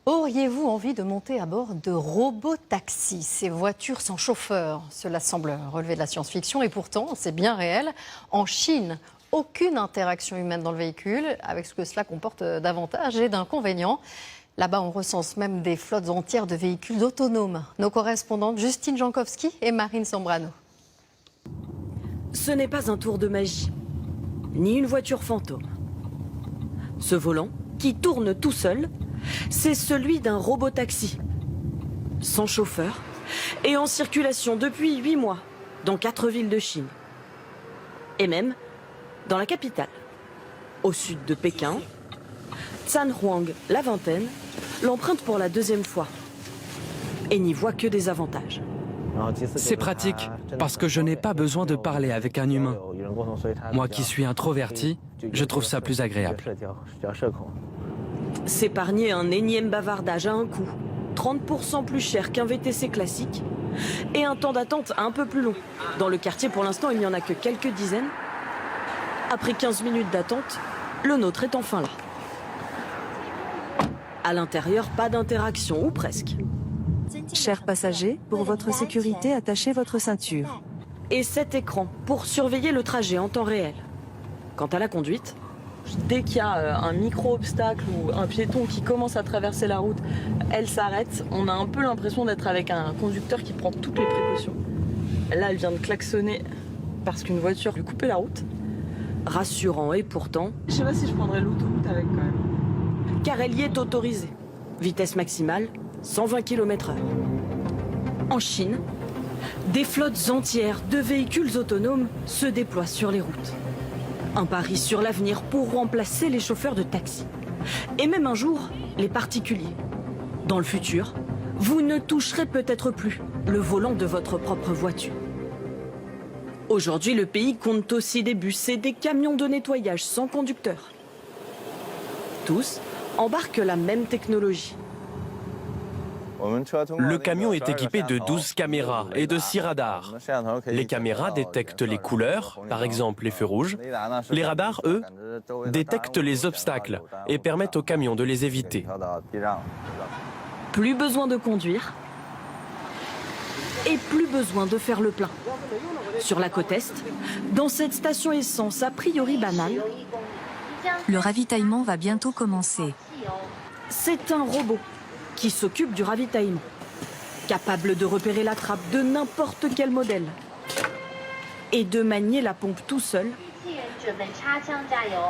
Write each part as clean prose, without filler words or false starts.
Auriez-vous envie de monter à bord de robotaxis, ces voitures sans chauffeur? Cela semble relever de la science-fiction et pourtant, c'est bien réel. En Chine, aucune interaction humaine dans le véhicule, avec ce que cela comporte d'avantages et d'inconvénients. Là-bas, on recense même des flottes entières de véhicules autonomes. Nos correspondantes Justine Jankowski et Marine Sambrano. Ce n'est pas un tour de magie, ni une voiture fantôme. Ce volant, qui tourne tout seul, c'est celui d'un robotaxi, sans chauffeur et en circulation depuis 8 mois dans 4 villes de Chine. Et même dans la capitale, au sud de Pékin, Zhanhuang, la vingtaine, l'emprunte pour la 2e fois et n'y voit que des avantages. C'est pratique, parce que je n'ai pas besoin de parler avec un humain. Moi qui suis introverti, je trouve ça plus agréable. S'épargner un énième bavardage à un coût 30% plus cher qu'un VTC classique et un temps d'attente un peu plus long. Dans le quartier, pour l'instant, il n'y en a que quelques dizaines. Après 15 minutes d'attente, le nôtre est enfin là. À l'intérieur, pas d'interaction, ou presque. Chers passagers, pour votre sécurité, attachez votre ceinture. Et cet écran pour surveiller le trajet en temps réel. Quant à la conduite, dès qu'il y a un micro-obstacle ou un piéton qui commence à traverser la route, elle s'arrête. On a un peu l'impression d'être avec un conducteur qui prend toutes les précautions. Là, elle vient de klaxonner parce qu'une voiture lui coupait la route. Rassurant et pourtant... Je sais pas si je prendrais l'autoroute avec quand même. Car elle y est autorisée. Vitesse maximale, 120 km/h. En Chine, des flottes entières de véhicules autonomes se déploient sur les routes. Un pari sur l'avenir pour remplacer les chauffeurs de taxi. Et même un jour, les particuliers. Dans le futur, vous ne toucherez peut-être plus le volant de votre propre voiture. Aujourd'hui, le pays compte aussi des bus et des camions de nettoyage sans conducteur. Tous embarquent la même technologie. Le camion est équipé de 12 caméras et de 6 radars. Les caméras détectent les couleurs, par exemple les feux rouges. Les radars, eux, détectent les obstacles et permettent au camion de les éviter. Plus besoin de conduire et plus besoin de faire le plein. Sur la côte Est, dans cette station essence a priori banale, Le ravitaillement va bientôt commencer. c'est un robot qui s'occupe du ravitaillement, capable de repérer la trappe de n'importe quel modèle et de manier la pompe tout seul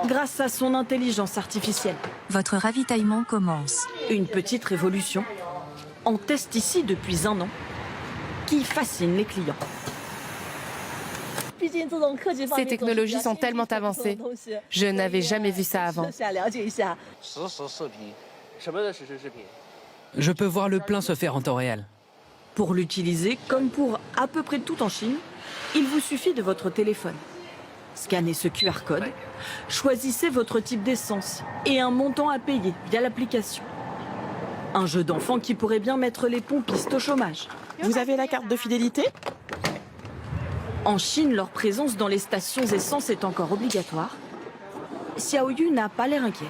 grâce à son intelligence artificielle. Votre ravitaillement commence. Une petite révolution, en test ici depuis 1 an, qui fascine les clients. Ces technologies sont tellement avancées. Je n'avais jamais vu ça avant. Je peux voir le plein se faire en temps réel. Pour l'utiliser, comme pour à peu près tout en Chine, il vous suffit de votre téléphone. Scannez ce QR code, choisissez votre type d'essence et un montant à payer via l'application. Un jeu d'enfant qui pourrait bien mettre les pompistes au chômage. Vous avez la carte de fidélité? En Chine, leur présence dans les stations essence est encore obligatoire. Xiaoyu n'a pas l'air inquiète.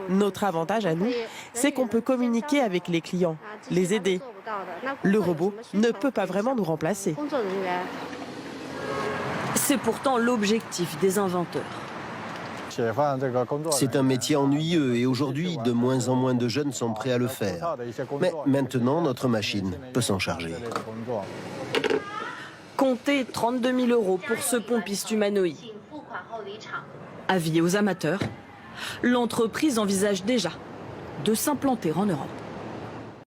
Notre avantage à nous, c'est qu'on peut communiquer avec les clients, les aider. Le robot ne peut pas vraiment nous remplacer. C'est pourtant l'objectif des inventeurs. C'est un métier ennuyeux et aujourd'hui, de moins en moins de jeunes sont prêts à le faire. Mais maintenant, notre machine peut s'en charger. Comptez 32 000 € pour ce pompiste humanoïde. Avis aux amateurs, l'entreprise envisage déjà de s'implanter en Europe.